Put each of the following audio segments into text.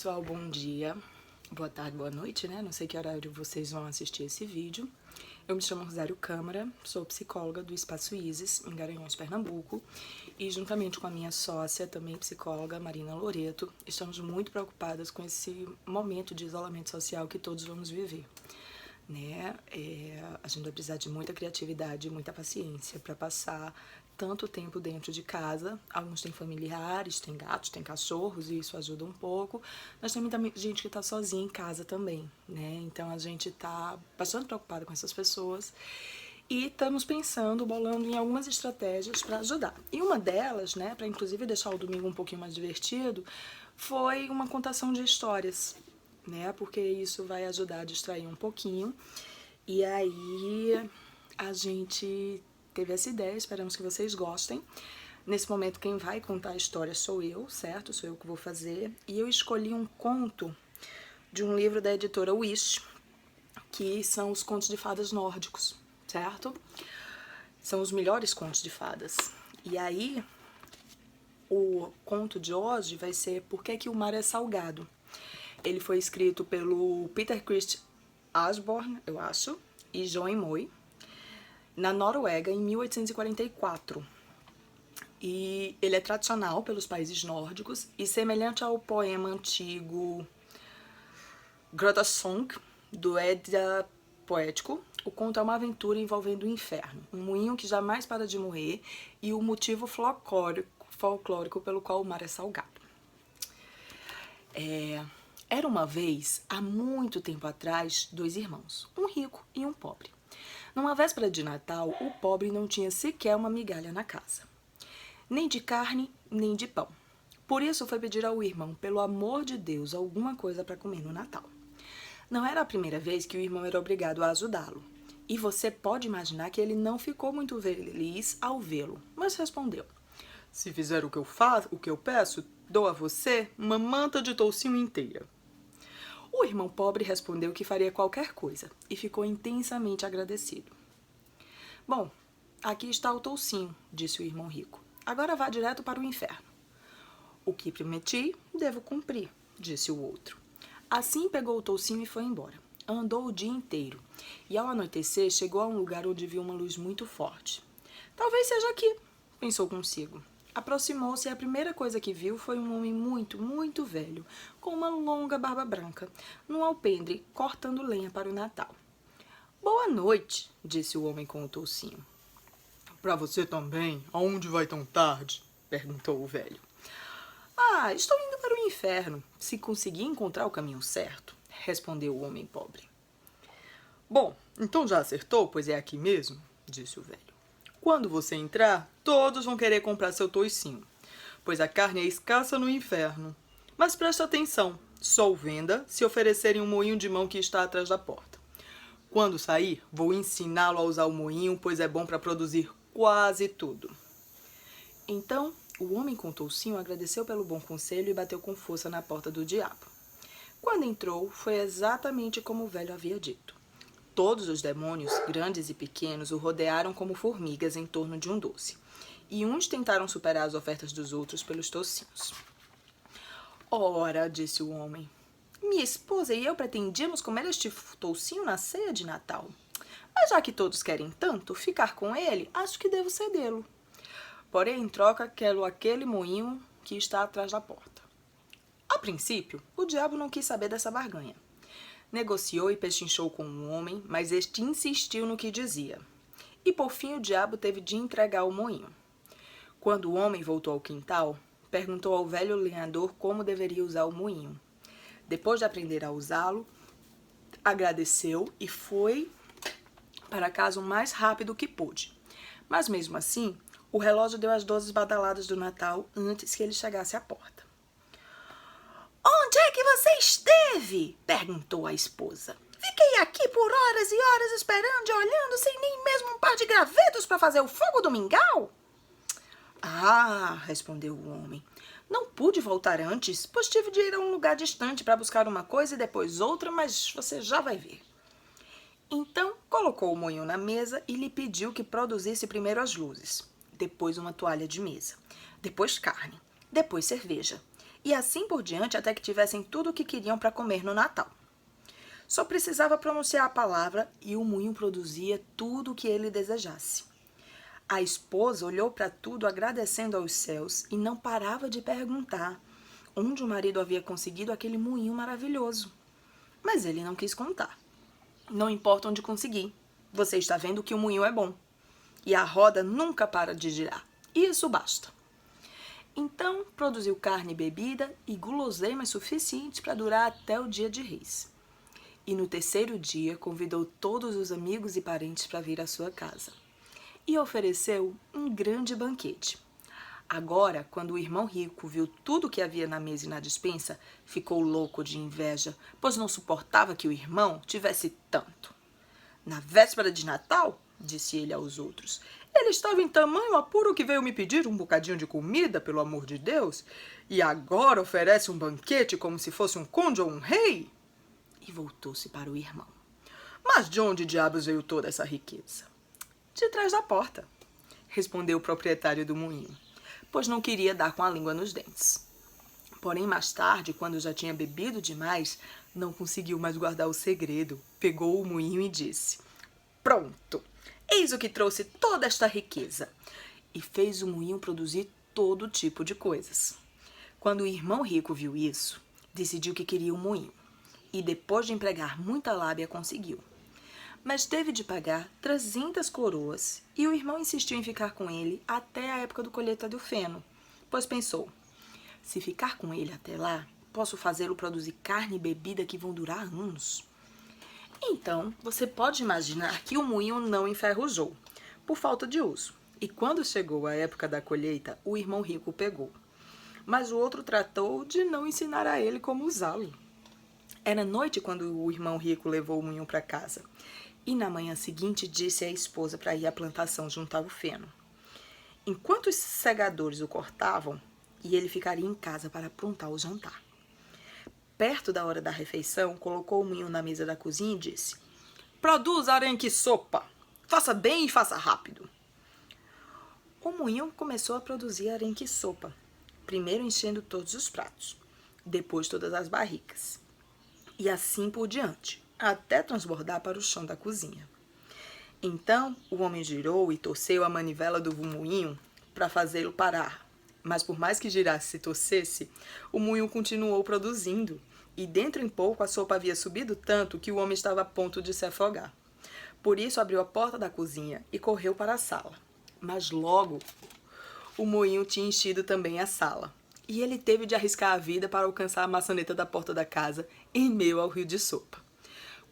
pessoal, bom dia, boa tarde, boa noite, né? Não sei que horário vocês vão assistir esse vídeo. Eu me chamo Rosário Câmara, sou psicóloga do Espaço Isis, em Garanhuns, Pernambuco. E juntamente com a minha sócia, também psicóloga, Marina Loreto, estamos muito preocupadas com esse momento de isolamento social que todos vamos viver. Né? A gente vai precisar de muita criatividade e muita paciência para passar tanto tempo dentro de casa. Alguns têm familiares, têm gatos, têm cachorros e isso ajuda um pouco. Mas tem muita gente que está sozinha em casa também, né? Então a gente está bastante preocupado com essas pessoas e estamos pensando, bolando em algumas estratégias para ajudar. E uma delas, né, para inclusive deixar o domingo um pouquinho mais divertido, foi uma contação de histórias, né? Porque isso vai ajudar a distrair um pouquinho. E aí a gente teve essa ideia, esperamos que vocês gostem. Nesse momento quem vai contar a história sou eu, certo? Sou eu que vou fazer. E eu escolhi um conto de um livro da editora Wish, que são os contos de fadas nórdicos, certo? São os melhores contos de fadas. E aí o conto de hoje vai ser Por que o Mar é Salgado. Ele foi escrito pelo Peter Christ Asborn, eu acho, e Joan Moy, na Noruega, em 1844. E ele é tradicional pelos países nórdicos e semelhante ao poema antigo Grottasong, do Edda Poético. O conto é uma aventura envolvendo o inferno, um moinho que jamais para de morrer e o motivo folclórico pelo qual o mar é salgado. Era uma vez, há muito tempo atrás, dois irmãos, um rico e um pobre. Numa véspera de Natal, o pobre não tinha sequer uma migalha na casa. Nem de carne, nem de pão. Por isso foi pedir ao irmão, pelo amor de Deus, alguma coisa para comer no Natal. Não era a primeira vez que o irmão era obrigado a ajudá-lo. E você pode imaginar que ele não ficou muito feliz ao vê-lo, mas respondeu: "Se fizer o que eu peço, dou a você uma manta de toucinho inteira." O irmão pobre respondeu que faria qualquer coisa e ficou intensamente agradecido. "Bom, aqui está o toucinho", disse o irmão rico. "Agora vá direto para o inferno." "O que prometi, devo cumprir", disse o outro. Assim pegou o toucinho e foi embora. Andou o dia inteiro e ao anoitecer chegou a um lugar onde viu uma luz muito forte. "Talvez seja aqui", pensou consigo. Aproximou-se e a primeira coisa que viu foi um homem muito, muito velho, com uma longa barba branca, num alpendre, cortando lenha para o Natal. "Boa noite", disse o homem com o toucinho. "Para você também? Aonde vai tão tarde?", perguntou o velho. "Ah, estou indo para o inferno, se conseguir encontrar o caminho certo", respondeu o homem pobre. "Bom, então já acertou, pois é aqui mesmo", disse o velho. "Quando você entrar, todos vão querer comprar seu toicinho, pois a carne é escassa no inferno. Mas preste atenção, só venda se oferecerem um moinho de mão que está atrás da porta. Quando sair, vou ensiná-lo a usar o moinho, pois é bom para produzir quase tudo." Então, o homem com o toucinho agradeceu pelo bom conselho e bateu com força na porta do diabo. Quando entrou, foi exatamente como o velho havia dito. Todos os demônios, grandes e pequenos, o rodearam como formigas em torno de um doce, e uns tentaram superar as ofertas dos outros pelos tocinhos. "Ora", disse o homem, "minha esposa e eu pretendíamos comer este toucinho na ceia de Natal. Mas já que todos querem tanto ficar com ele, acho que devo cedê-lo. Porém, em troca, quero aquele moinho que está atrás da porta." A princípio, o diabo não quis saber dessa barganha. Negociou e pechinchou com o homem, mas este insistiu no que dizia. E por fim o diabo teve de entregar o moinho. Quando o homem voltou ao quintal, perguntou ao velho lenhador como deveria usar o moinho. Depois de aprender a usá-lo, agradeceu e foi para casa o mais rápido que pôde. Mas mesmo assim, o relógio deu as 12 badaladas do Natal antes que ele chegasse à porta. "Onde é que você esteve?", perguntou a esposa. "Fiquei aqui por horas e horas esperando e olhando sem nem mesmo um par de gravetos para fazer o fogo do mingau." "Ah", respondeu o homem, "não pude voltar antes, pois tive de ir a um lugar distante para buscar uma coisa e depois outra, mas você já vai ver." Então, colocou o moinho na mesa e lhe pediu que produzisse primeiro as luzes, depois uma toalha de mesa, depois carne, depois cerveja. e assim por diante até que tivessem tudo o que queriam para comer no Natal. Só precisava pronunciar a palavra e o moinho produzia tudo o que ele desejasse. A esposa olhou para tudo agradecendo aos céus e não parava de perguntar onde o marido havia conseguido aquele moinho maravilhoso. Mas ele não quis contar. Não importa onde consegui, você está vendo que o moinho é bom. E a roda nunca para de girar. Isso basta. Então, produziu carne e bebida e guloseimas suficientes para durar até o dia de Reis. E no terceiro dia, convidou todos os amigos e parentes para vir à sua casa. E ofereceu um grande banquete. Agora, quando o irmão rico viu tudo que havia na mesa e na despensa, ficou louco de inveja, pois não suportava que o irmão tivesse tanto. Na véspera de Natal, disse ele aos outros, ele estava em tamanho apuro que veio me pedir um bocadinho de comida, pelo amor de Deus, e agora oferece um banquete como se fosse um conde ou um rei? E voltou-se para o irmão. Mas de onde diabos veio toda essa riqueza? De trás da porta, respondeu o proprietário do moinho, pois não queria dar com a língua nos dentes. Porém, mais tarde, quando já tinha bebido demais, não conseguiu mais guardar o segredo. Pegou o moinho e disse, pronto, eis o que trouxe toda esta riqueza. E fez o moinho produzir todo tipo de coisas. Quando o irmão rico viu isso, decidiu que queria um moinho. E depois de empregar muita lábia, conseguiu. Mas teve de pagar 300 coroas e o irmão insistiu em ficar com ele até a época do colheita do feno, pois pensou, se ficar com ele até lá, posso fazê-lo produzir carne e bebida que vão durar anos. Então, você pode imaginar que o moinho não enferrujou, por falta de uso. E quando chegou a época da colheita, o irmão rico o pegou. Mas o outro tratou de não ensinar a ele como usá-lo. Era noite quando o irmão rico levou o moinho para casa. E na manhã seguinte disse à esposa para ir à plantação juntar o feno. Enquanto os segadores o cortavam, e ele ficaria em casa para aprontar o jantar. Perto da hora da refeição, colocou o moinho na mesa da cozinha e disse, produza arenque-sopa, faça bem e faça rápido. O moinho começou a produzir arenque-sopa, primeiro enchendo todos os pratos, depois todas as barricas, e assim por diante, até transbordar para o chão da cozinha. Então, o homem girou e torceu a manivela do moinho para fazê-lo parar. Mas por mais que girasse e torcesse, o moinho continuou produzindo, e dentro em pouco a sopa havia subido tanto que o homem estava a ponto de se afogar. Por isso abriu a porta da cozinha e correu para a sala. Mas logo o moinho tinha enchido também a sala, e ele teve de arriscar a vida para alcançar a maçaneta da porta da casa em meio ao rio de sopa.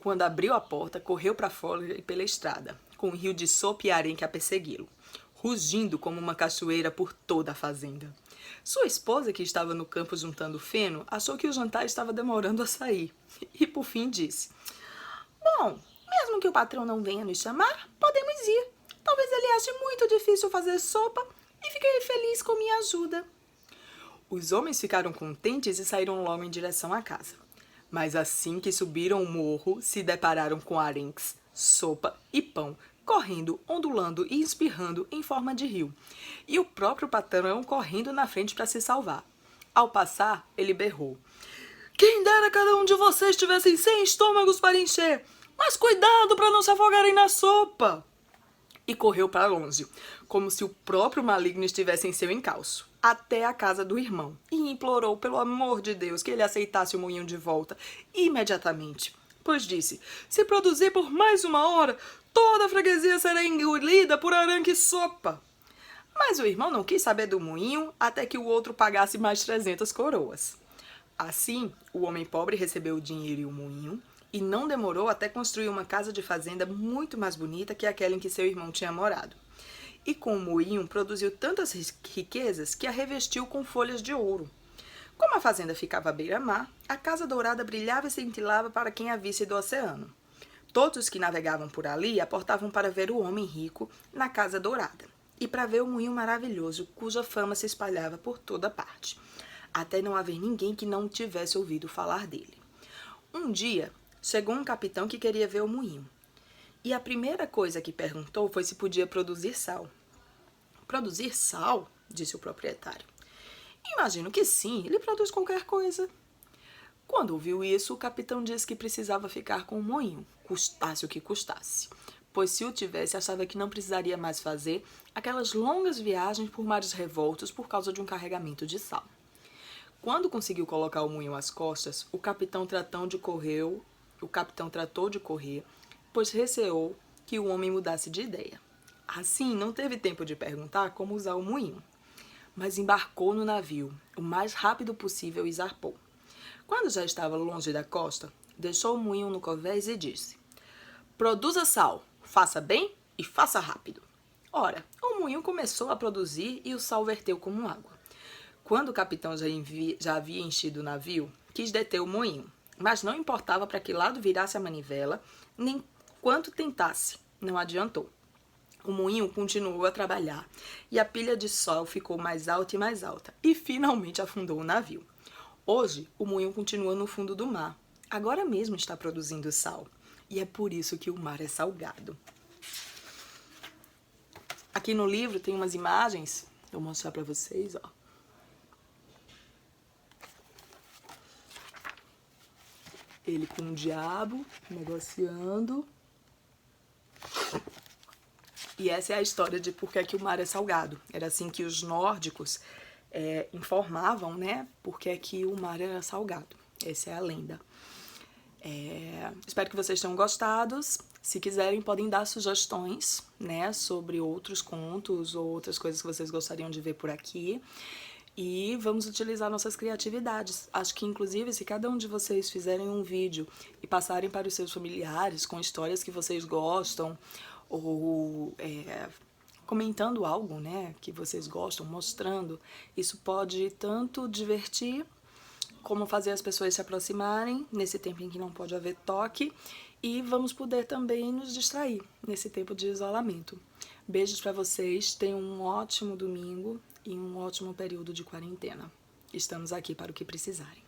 Quando abriu a porta, correu para fora e pela estrada, com o rio de sopa e arenque a persegui-lo, rugindo como uma cachoeira por toda a fazenda. Sua esposa, que estava no campo juntando feno, achou que o jantar estava demorando a sair e, por fim, disse, bom, mesmo que o patrão não venha nos chamar, podemos ir. Talvez ele ache muito difícil fazer sopa e fique feliz com minha ajuda. Os homens ficaram contentes e saíram logo em direção à casa. Mas assim que subiram o morro, se depararam com arenques, sopa e pão, correndo, ondulando e espirrando em forma de rio, e o próprio patrão correndo na frente para se salvar. Ao passar, ele berrou, quem dera cada um de vocês tivessem 100 estômagos para encher, mas cuidado para não se afogarem na sopa! E correu para longe, como se o próprio maligno estivesse em seu encalço, até a casa do irmão, e implorou pelo amor de Deus que ele aceitasse o moinho de volta imediatamente, pois disse, se produzir por mais 1 hora, toda a freguesia será engolida por arenque-sopa. Mas o irmão não quis saber do moinho até que o outro pagasse mais 300 coroas. Assim, o homem pobre recebeu o dinheiro e o moinho, e não demorou até construir uma casa de fazenda muito mais bonita que aquela em que seu irmão tinha morado. E com o moinho produziu tantas riquezas que a revestiu com folhas de ouro. Como a fazenda ficava à beira-mar, a casa dourada brilhava e cintilava para quem a visse do oceano. Todos os que navegavam por ali aportavam para ver o homem rico na casa dourada e para ver o moinho maravilhoso, cuja fama se espalhava por toda parte, até não haver ninguém que não tivesse ouvido falar dele. Um dia, chegou um capitão que queria ver o moinho, e a primeira coisa que perguntou foi se podia produzir sal. Produzir sal? Disse o proprietário. Imagino que sim, ele produz qualquer coisa. Quando ouviu isso, o capitão disse que precisava ficar com o moinho, custasse o que custasse, pois se o tivesse, achava que não precisaria mais fazer aquelas longas viagens por mares revoltos por causa de um carregamento de sal. Quando conseguiu colocar o moinho às costas, o capitão tratou de correr, pois receou que o homem mudasse de ideia. Assim, não teve tempo de perguntar como usar o moinho, mas embarcou no navio o mais rápido possível e zarpou. Quando já estava longe da costa, deixou o moinho no covés e disse: "Produza sal, faça bem e faça rápido." Ora, o moinho começou a produzir e o sal verteu como água. Quando o capitão já havia enchido o navio, quis deter o moinho, mas não importava para que lado virasse a manivela, nem quanto tentasse, não adiantou. O moinho continuou a trabalhar e a pilha de sal ficou mais alta e finalmente afundou o navio. Hoje, o moinho continua no fundo do mar. Agora mesmo está produzindo sal. E é por isso que o mar é salgado. Aqui no livro tem umas imagens. Vou mostrar para vocês, ó. Ele com o diabo, negociando. E essa é a história de por que o mar é salgado. Era assim que os nórdicos informavam, né? Por que o mar era salgado. Essa é a lenda. Espero que vocês tenham gostado. Se quiserem, podem dar sugestões, né? Sobre outros contos ou outras coisas que vocês gostariam de ver por aqui. E vamos utilizar nossas criatividades. Acho que, inclusive, se cada um de vocês fizerem um vídeo e passarem para os seus familiares com histórias que vocês gostam, ou comentando algo, né, que vocês gostam, mostrando, isso pode tanto divertir, como fazer as pessoas se aproximarem nesse tempo em que não pode haver toque, e vamos poder também nos distrair nesse tempo de isolamento. Beijos para vocês, tenham um ótimo domingo e um ótimo período de quarentena. Estamos aqui para o que precisarem.